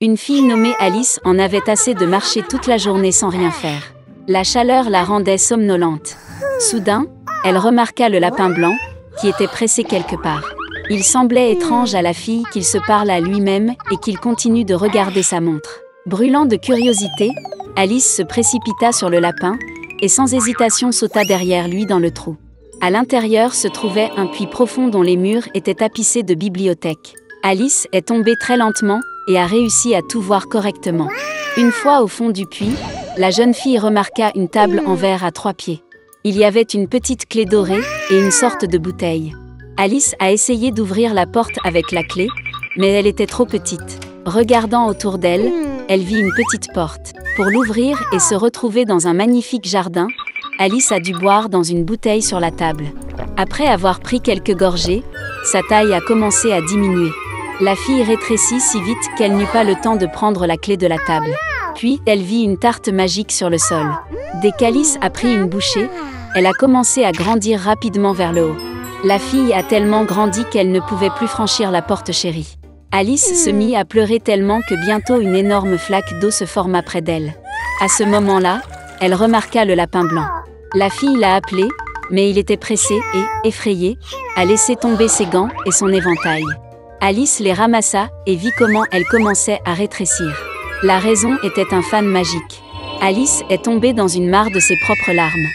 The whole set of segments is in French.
Une fille nommée Alice en avait assez de marcher toute la journée sans rien faire. La chaleur la rendait somnolente. Soudain, elle remarqua le lapin blanc, qui était pressé quelque part. Il semblait étrange à la fille qu'il se parle à lui-même et qu'il continue de regarder sa montre. Brûlant de curiosité, Alice se précipita sur le lapin, et sans hésitation sauta derrière lui dans le trou. À l'intérieur se trouvait un puits profond dont les murs étaient tapissés de bibliothèques. Alice est tombée très lentement et a réussi à tout voir correctement. Une fois au fond du puits, la jeune fille remarqua une table en verre à 3 pieds. Il y avait une petite clé dorée et une sorte de bouteille. Alice a essayé d'ouvrir la porte avec la clé, mais elle était trop petite. Regardant autour d'elle, elle vit une petite porte. Pour l'ouvrir et se retrouver dans un magnifique jardin, Alice a dû boire dans une bouteille sur la table. Après avoir pris quelques gorgées, sa taille a commencé à diminuer. La fille rétrécit si vite qu'elle n'eut pas le temps de prendre la clé de la table. Puis, elle vit une tarte magique sur le sol. Dès qu'Alice a pris une bouchée, elle a commencé à grandir rapidement vers le haut. La fille a tellement grandi qu'elle ne pouvait plus franchir la porte chérie. Alice se mit à pleurer tellement que bientôt une énorme flaque d'eau se forma près d'elle. À ce moment-là, elle remarqua le lapin blanc. La fille l'a appelé, mais il était pressé et, effrayé, a laissé tomber ses gants et son éventail. Alice les ramassa et vit comment elle commençait à rétrécir. La raison était un fan magique. Alice est tombée dans une mare de ses propres larmes.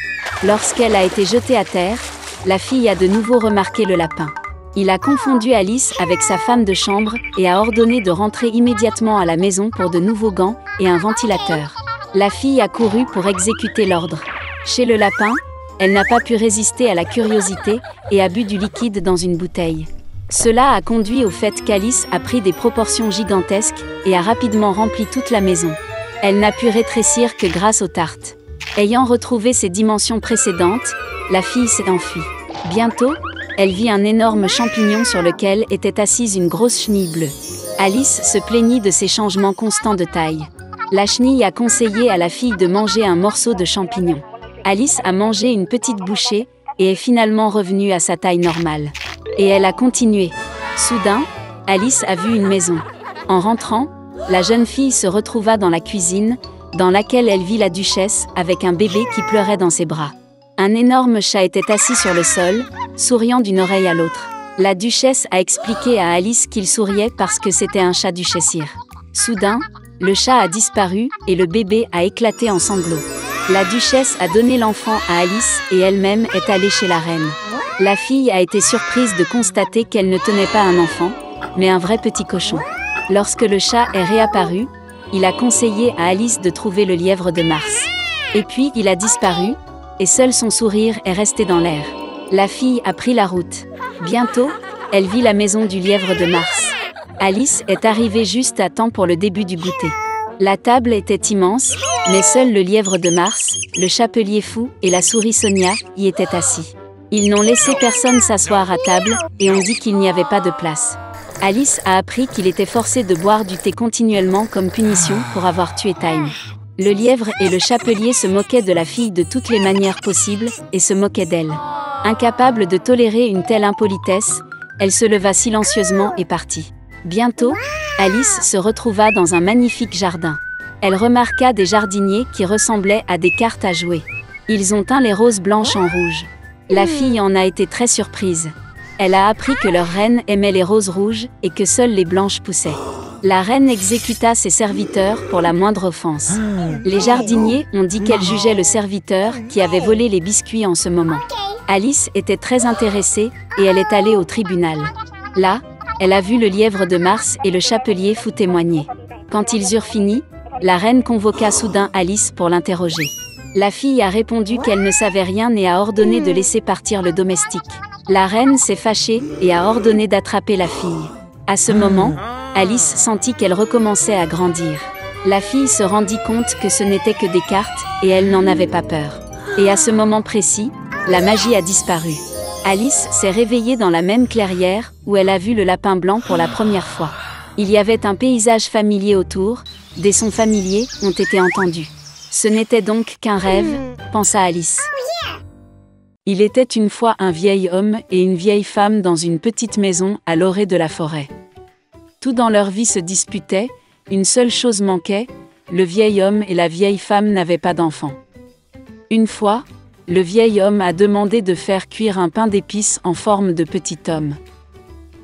Lorsqu'elle a été jetée à terre, la fille a de nouveau remarqué le lapin. Il a confondu Alice avec sa femme de chambre et a ordonné de rentrer immédiatement à la maison pour de nouveaux gants et un ventilateur. La fille a couru pour exécuter l'ordre. Chez le lapin, elle n'a pas pu résister à la curiosité et a bu du liquide dans une bouteille. Cela a conduit au fait qu'Alice a pris des proportions gigantesques et a rapidement rempli toute la maison. Elle n'a pu rétrécir que grâce aux tartes. Ayant retrouvé ses dimensions précédentes, la fille s'est enfuie. Bientôt, elle vit un énorme champignon sur lequel était assise une grosse chenille bleue. Alice se plaignit de ces changements constants de taille. La chenille a conseillé à la fille de manger un morceau de champignon. Alice a mangé une petite bouchée et est finalement revenue à sa taille normale. Et elle a continué. Soudain, Alice a vu une maison. En rentrant, la jeune fille se retrouva dans la cuisine, dans laquelle elle vit la duchesse avec un bébé qui pleurait dans ses bras. Un énorme chat était assis sur le sol, souriant d'une oreille à l'autre. La duchesse a expliqué à Alice qu'il souriait parce que c'était un chat duchessire. Soudain, le chat a disparu et le bébé a éclaté en sanglots. La duchesse a donné l'enfant à Alice et elle-même est allée chez la reine. La fille a été surprise de constater qu'elle ne tenait pas un enfant, mais un vrai petit cochon. Lorsque le chat est réapparu, il a conseillé à Alice de trouver le lièvre de Mars. Et puis il a disparu, et seul son sourire est resté dans l'air. La fille a pris la route. Bientôt, elle vit la maison du lièvre de Mars. Alice est arrivée juste à temps pour le début du goûter. La table était immense, mais seul le lièvre de Mars, le chapelier fou et la souris Sonia y étaient assis. Ils n'ont laissé personne s'asseoir à table et ont dit qu'il n'y avait pas de place. Alice a appris qu'il était forcé de boire du thé continuellement comme punition pour avoir tué Time. Le lièvre et le chapelier se moquaient de la fille de toutes les manières possibles et se moquaient d'elle. Incapable de tolérer une telle impolitesse, elle se leva silencieusement et partit. Bientôt, Alice se retrouva dans un magnifique jardin. Elle remarqua des jardiniers qui ressemblaient à des cartes à jouer. Ils ont teint les roses blanches en rouge. La fille en a été très surprise. Elle a appris que leur reine aimait les roses rouges et que seules les blanches poussaient. La reine exécuta ses serviteurs pour la moindre offense. Les jardiniers ont dit qu'elle jugeait le serviteur qui avait volé les biscuits en ce moment. Alice était très intéressée et elle est allée au tribunal. Là, elle a vu le lièvre de Mars et le chapelier fou témoigner. Quand ils eurent fini, la reine convoqua soudain Alice pour l'interroger. La fille a répondu qu'elle ne savait rien et a ordonné de laisser partir le domestique. La reine s'est fâchée et a ordonné d'attraper la fille. À ce moment, Alice sentit qu'elle recommençait à grandir. La fille se rendit compte que ce n'était que des cartes et elle n'en avait pas peur. Et à ce moment précis, la magie a disparu. Alice s'est réveillée dans la même clairière où elle a vu le lapin blanc pour la première fois. Il y avait un paysage familier autour, des sons familiers ont été entendus. Ce n'était donc qu'un rêve, pensa Alice. Il était une fois un vieil homme et une vieille femme dans une petite maison à l'orée de la forêt. Tout dans leur vie se disputait, Une seule chose manquait, le vieil homme et la vieille femme n'avaient pas d'enfant. Une fois, le vieil homme a demandé de faire cuire un pain d'épices en forme de petit homme.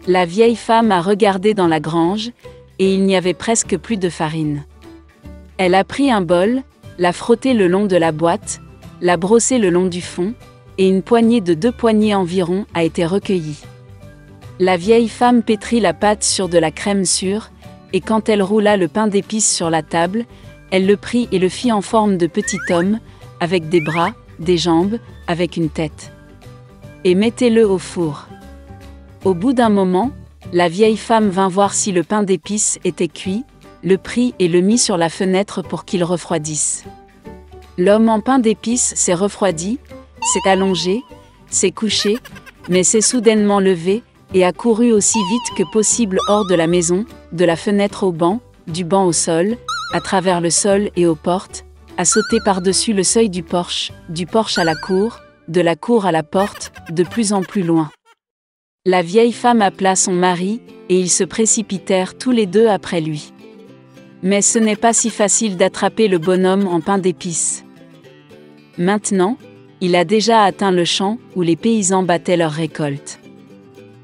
La vieille femme a regardé dans la grange, et il n'y avait presque plus de farine. Elle a pris un bol, l'a frotté le long de la boîte, l'a brossé le long du fond, et une poignée de 2 poignées environ a été recueillie. La vieille femme pétrit la pâte sur de la crème sûre, et quand elle roula le pain d'épices sur la table, elle le prit et le fit en forme de petit homme, avec des bras, des jambes, avec une tête. Et mettez-le au four. Au bout d'un moment, la vieille femme vint voir si le pain d'épices était cuit, le prit et le mit sur la fenêtre pour qu'il refroidisse. L'homme en pain d'épices s'est refroidi, s'est allongé, s'est couché, mais s'est soudainement levé, et a couru aussi vite que possible hors de la maison, de la fenêtre au banc, du banc au sol, à travers le sol et aux portes, a sauté par-dessus le seuil du porche à la cour, de la cour à la porte, de plus en plus loin. La vieille femme appela son mari, et ils se précipitèrent tous les deux après lui. Mais ce n'est pas si facile d'attraper le bonhomme en pain d'épices. Maintenant, il a déjà atteint le champ où les paysans battaient leur récolte.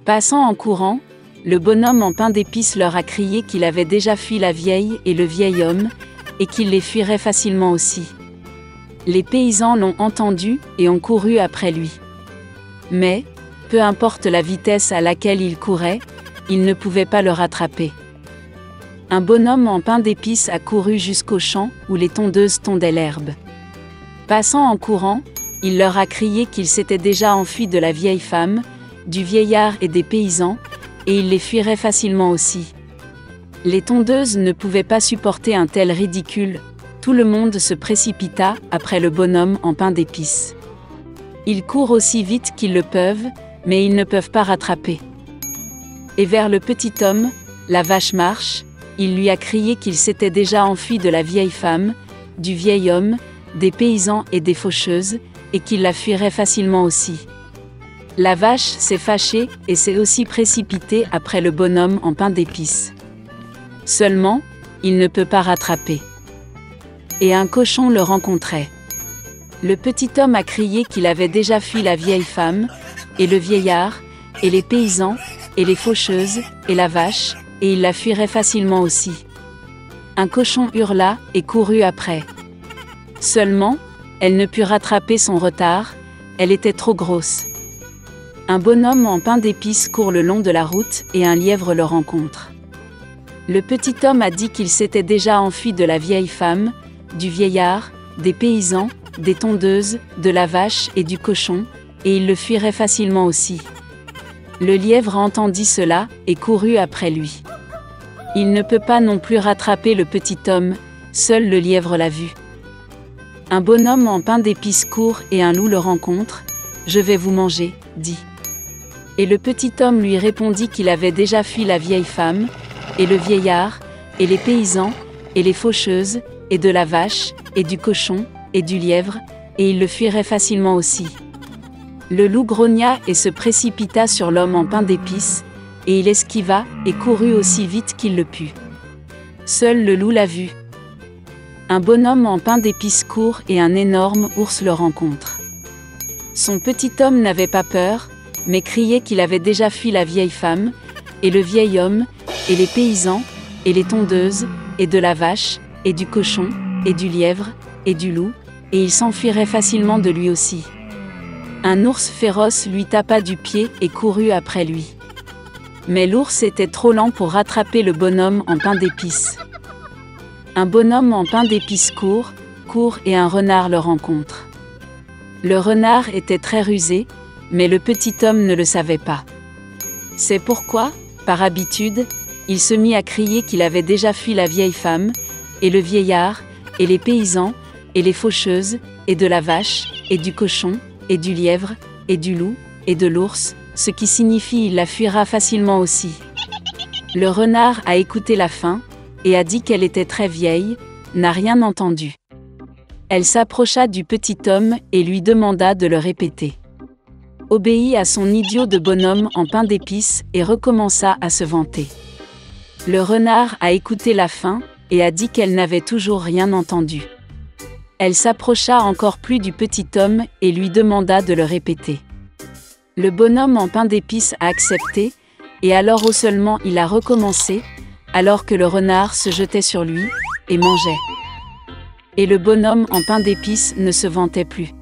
Passant en courant, le bonhomme en pain d'épices leur a crié qu'il avait déjà fui la vieille et le vieil homme, et qu'il les fuirait facilement aussi. Les paysans l'ont entendu et ont couru après lui. Mais, peu importe la vitesse à laquelle il courait, ils ne pouvaient pas le rattraper. Un bonhomme en pain d'épices a couru jusqu'au champ où les tondeuses tondaient l'herbe. Passant en courant, il leur a crié qu'il s'était déjà enfui de la vieille femme, du vieillard et des paysans, et il les fuirait facilement aussi. Les tondeuses ne pouvaient pas supporter un tel ridicule, tout le monde se précipita après le bonhomme en pain d'épices. Ils courent aussi vite qu'ils le peuvent, mais ils ne peuvent pas rattraper. Et vers le petit homme, la vache marche, il lui a crié qu'il s'était déjà enfui de la vieille femme, du vieil homme, des paysans et des faucheuses, et qu'il la fuirait facilement aussi. La vache s'est fâchée et s'est aussi précipitée après le bonhomme en pain d'épices. Seulement, il ne peut pas rattraper. Et un cochon le rencontrait. Le petit homme a crié qu'il avait déjà fui la vieille femme, et le vieillard, et les paysans, et les faucheuses, et la vache, et il la fuirait facilement aussi. Un cochon hurla et courut après. Seulement, elle ne put rattraper son retard, elle était trop grosse. Un bonhomme en pain d'épices court le long de la route et un lièvre le rencontre. Le petit homme a dit qu'il s'était déjà enfui de la vieille femme, du vieillard, des paysans, des tondeuses, de la vache et du cochon, et il le fuirait facilement aussi. Le lièvre entendit cela et courut après lui. Il ne peut pas non plus rattraper le petit homme, seul le lièvre l'a vu. Un bonhomme en pain d'épices court et un loup le rencontre. « Je vais vous manger », dit. Et le petit homme lui répondit qu'il avait déjà fui la vieille femme, et le vieillard, et les paysans, et les faucheuses, et de la vache, et du cochon, et du lièvre, et il le fuirait facilement aussi. Le loup grogna et se précipita sur l'homme en pain d'épices, et il esquiva et courut aussi vite qu'il le put. Seul le loup l'a vu. Un bonhomme en pain d'épices court et un énorme ours le rencontre. Son petit homme n'avait pas peur, mais criait qu'il avait déjà fui la vieille femme, et le vieil homme, et les paysans, et les tondeuses, et de la vache, et du cochon, et du lièvre, et du loup, et il s'enfuirait facilement de lui aussi. Un ours féroce lui tapa du pied et courut après lui. Mais l'ours était trop lent pour rattraper le bonhomme en pain d'épices. Un bonhomme en pain d'épices court et un renard le rencontre. Le renard était très rusé, mais le petit homme ne le savait pas. C'est pourquoi, par habitude, il se mit à crier qu'il avait déjà fui la vieille femme, et le vieillard, et les paysans, et les faucheuses, et de la vache, et du cochon, et du lièvre, et du loup, et de l'ours, ce qui signifie il la fuira facilement aussi. Le renard a écouté la fin, et a dit qu'elle était très vieille, n'a rien entendu. Elle s'approcha du petit homme et lui demanda de le répéter. Obéit à son idiot de bonhomme en pain d'épices et recommença à se vanter. Le renard a écouté la fin, et a dit qu'elle n'avait toujours rien entendu. Elle s'approcha encore plus du petit homme et lui demanda de le répéter. Le bonhomme en pain d'épices a accepté, et alors seulement il a recommencé, alors que le renard se jetait sur lui, et mangeait. Et le bonhomme en pain d'épices ne se vantait plus.